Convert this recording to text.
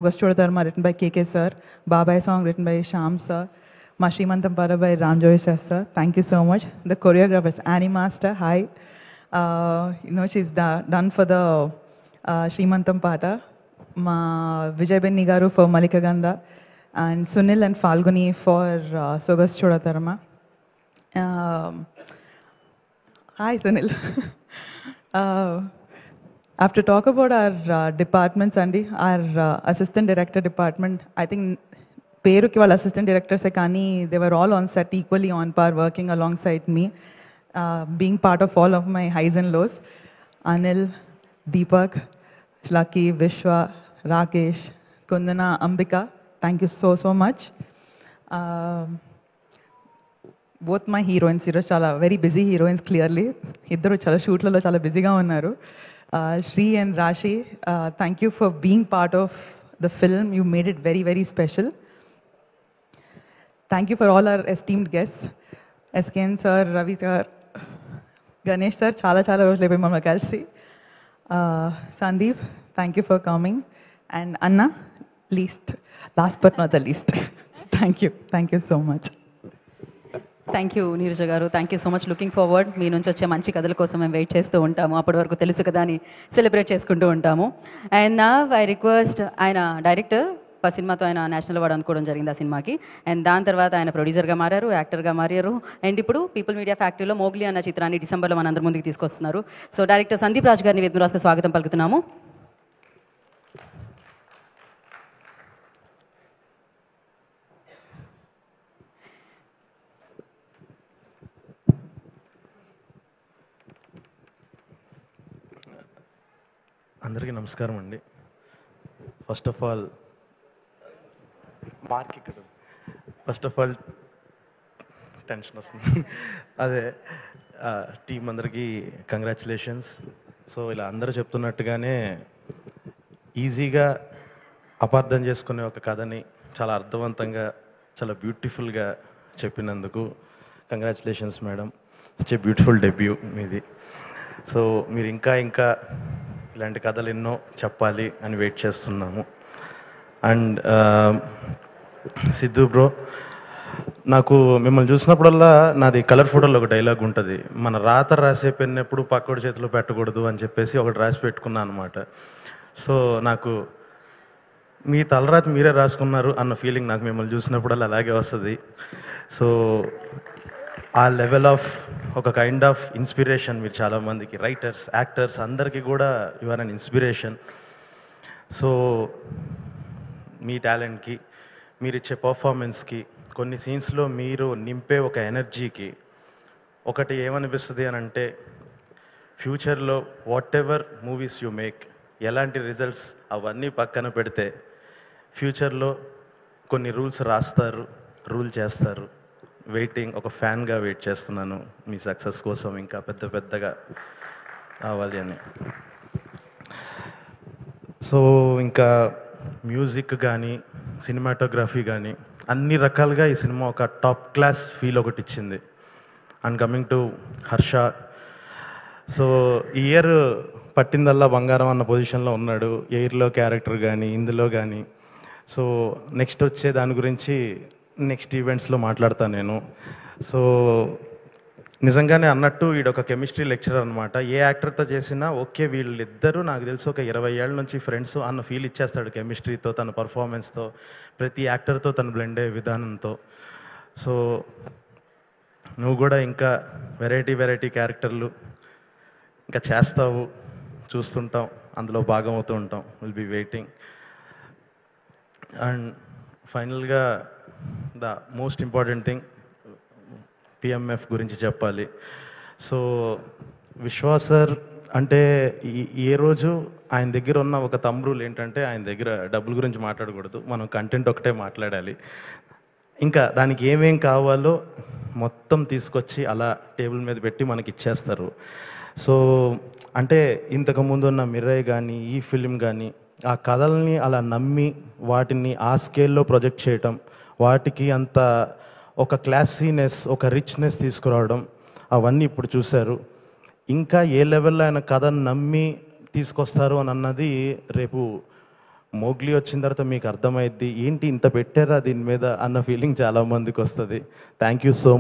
Gastro Dharma written by KK sir, Babai song written by Sham sir, Mashimantam Para by Ramjoy sir. Thank you so much. The choreographers, Annie Master, hi. She's done for the Srimantam Pata, Vijay Ben Nigaru for Malika Ganda, and Sunil and Falguni for Sogas Chodatarama. Hi, Sunil. I have to talk about our departments, Andy. Our assistant director department, I think Peruki wal assistant directors Sekani, they were all on set equally on par, working alongside me, being part of all of my highs and lows. Anil, Deepak, Shlaki, Vishwa, Rakesh, Kundana, Ambika, thank you so much. Both my heroines, chala very busy heroines clearly. Iddaru chala shoot lalo chala busy ga unnaru. Shri and Rashi, thank you for being part of the film. You made it very special. Thank you for all our esteemed guests. SKN sir, Ravi sir, Ganesh sir, chala rojule mimmalni kalisi. Sandeep, thank you for coming. And Anna, last but not the least. Thank you so much. Thank you Neeraja గారు, thank you so much. Looking forward మీ నుంచి వచ్చే మంచి కథల కోసం మేము wait చేస్తూ ఉంటాము. అప్పటి వరకు తెలుసు కదా అని సెలబ్రేట్ చేసుకుంటూ ఉంటాము. అండ్ నా ఐ రిక్వెస్ట్, ఆయన డైరెక్టర్ సినిమాతో ఆయన నేషనల్ అవార్డు అనుకోవడం జరిగింది ఆ సినిమాకి. అండ్ దాని తర్వాత ఆయన ప్రొడ్యూసర్గా మారారు, యాక్టర్గా మారారు. అండ్ ఇప్పుడు పీపుల్ మీడియా ఫ్యాక్టరీలో మోగ్లీ అన్న చిత్రాన్ని డిసెంబర్లో మనందరి ముందుకు తీసుకొస్తున్నారు. సో డైరెక్టర్ సందీప్ రాజ్ గారిని వేదికకు స్వాగతం పలుకుతున్నాము. అందరికీ నమస్కారం అండి. ఫస్ట్ ఆఫ్ ఆల్ టెన్షన్ వస్తుంది. అదే టీం అందరికీ కంగ్రాచులేషన్స్. సో ఇలా అందరూ చెప్తున్నట్టుగానే ఈజీగా అపార్థం చేసుకునే ఒక కథని చాలా అర్థవంతంగా, చాలా బ్యూటిఫుల్గా చెప్పినందుకు congratulations madam. It's a beautiful debut మీది. సో మీరు ఇంకా ఇలాంటి కథలు ఎన్నో చెప్పాలి అని వెయిట్ చేస్తున్నాము. అండ్ సిద్ధు బ్రో, నాకు మిమ్మల్ని చూసినప్పుడల్లా నాది కలర్ ఫోటోలో ఒక డైలాగ్ ఉంటుంది, మన రాత రాసే పెన్ ఎప్పుడు పక్కోడి చేతిలో పెట్టకూడదు అని చెప్పేసి ఒకటి రాసి పెట్టుకున్నాను అనమాట. సో నాకు మీ తలరాతి మీరే రాసుకున్నారు అన్న ఫీలింగ్ నాకు మిమ్మల్ని చూసినప్పుడల్లా అలాగే వస్తుంది. సో ఆ లెవెల్ ఆఫ్ ఒక కైండ్ ఆఫ్ ఇన్స్పిరేషన్ మీరు చాలామందికి, రైటర్స్, యాక్టర్స్ అందరికీ కూడా you are an inspiration. So మీ టాలెంట్కి, మీరు ఇచ్చే పర్ఫార్మెన్స్కి, కొన్ని సీన్స్లో మీరు నింపే ఒక ఎనర్జీకి ఒకటి ఏమనిపిస్తుంది అని అంటే, ఫ్యూచర్లో what ever movies you make, ఎలాంటి రిజల్ట్స్ అవన్నీ పక్కన పెడితే ఫ్యూచర్లో కొన్ని రూల్స్ రాస్తారు, రూల్ చేస్తారు. వెయిటింగ్, ఒక ఫ్యాన్గా వెయిట్ చేస్తున్నాను మీ సక్సెస్ కోసం, ఇంకా పెద్దగా రావాలి అని. సో ఇంకా మ్యూజిక్ కానీ, సినిమాటోగ్రఫీ కానీ అన్ని రకాలుగా ఈ సినిమా ఒక టాప్ క్లాస్ ఫీల్ ఒకటి ఇచ్చింది. And coming to Harsha, so ఈ ఇయర్ పట్టిందల్లా బంగారం అన్న పొజిషన్లో ఉన్నాడు, ఎయిర్లో క్యారెక్టర్ కానీ ఇందులో కానీ. సో నెక్స్ట్ వచ్చే దాని గురించి నెక్స్ట్ ఈవెంట్స్లో మాట్లాడతాను నేను. సో నిజంగానే అన్నట్టు వీడొక కెమిస్ట్రీ లెక్చరర్ అనమాట. ఏ యాక్టర్తో చేసినా ఓకే, వీళ్ళిద్దరూ నాకు తెలిసి ఒక 20 ఏళ్ళ నుంచి ఫ్రెండ్స్ అన్న ఫీల్ ఇచ్చేస్తాడు కెమిస్ట్రీతో, తన పర్ఫార్మెన్స్తో, ప్రతి యాక్టర్తో తను బ్లెండ్ అయ్యే విధానంతో. సో నువ్వు కూడా ఇంకా వెరైటీ క్యారెక్టర్లు ఇంకా చేస్తావు, చూస్తుంటాం, అందులో భాగమవుతూ ఉంటాం. Will be waiting. అండ్ ఫైనల్గా the most important thing, PMF గురించి చెప్పాలి. సో విశ్వాస్ సార్ అంటే ఏ రోజు ఆయన దగ్గర ఉన్న ఒక థంబ్ రూల్ ఏంటంటే, ఆయన దగ్గర డబ్బుల గురించి మాట్లాడకూడదు, మనం కంటెంట్ ఒకటే మాట్లాడాలి. ఇంకా దానికి ఏమేం కావాలో మొత్తం తీసుకొచ్చి అలా టేబుల్ మీద పెట్టి మనకి ఇచ్చేస్తారు. సో అంటే ఇంతకుముందు ఉన్న మిర్రయ్ కానీ, ఈ ఫిలిం కానీ, ఆ కథల్ని అలా నమ్మి వాటిని ఆ స్కేల్లో ప్రొజెక్ట్ చేయటం, వాటికి అంత ఒక క్లాసీనెస్, ఒక రిచ్నెస్ తీసుకురావడం, అవన్నీ ఇప్పుడు చూశారు. ఇంకా ఏ లెవెల్లో ఆయన కథను నమ్మి తీసుకొస్తారు అని అన్నది రేపు మోగ్లీ వచ్చిన తర్వాత మీకు అర్థమైద్ది ఏంటి ఇంత పెట్టారా దీని మీద అన్న ఫీలింగ్ చాలామందికి వస్తుంది. Thank you so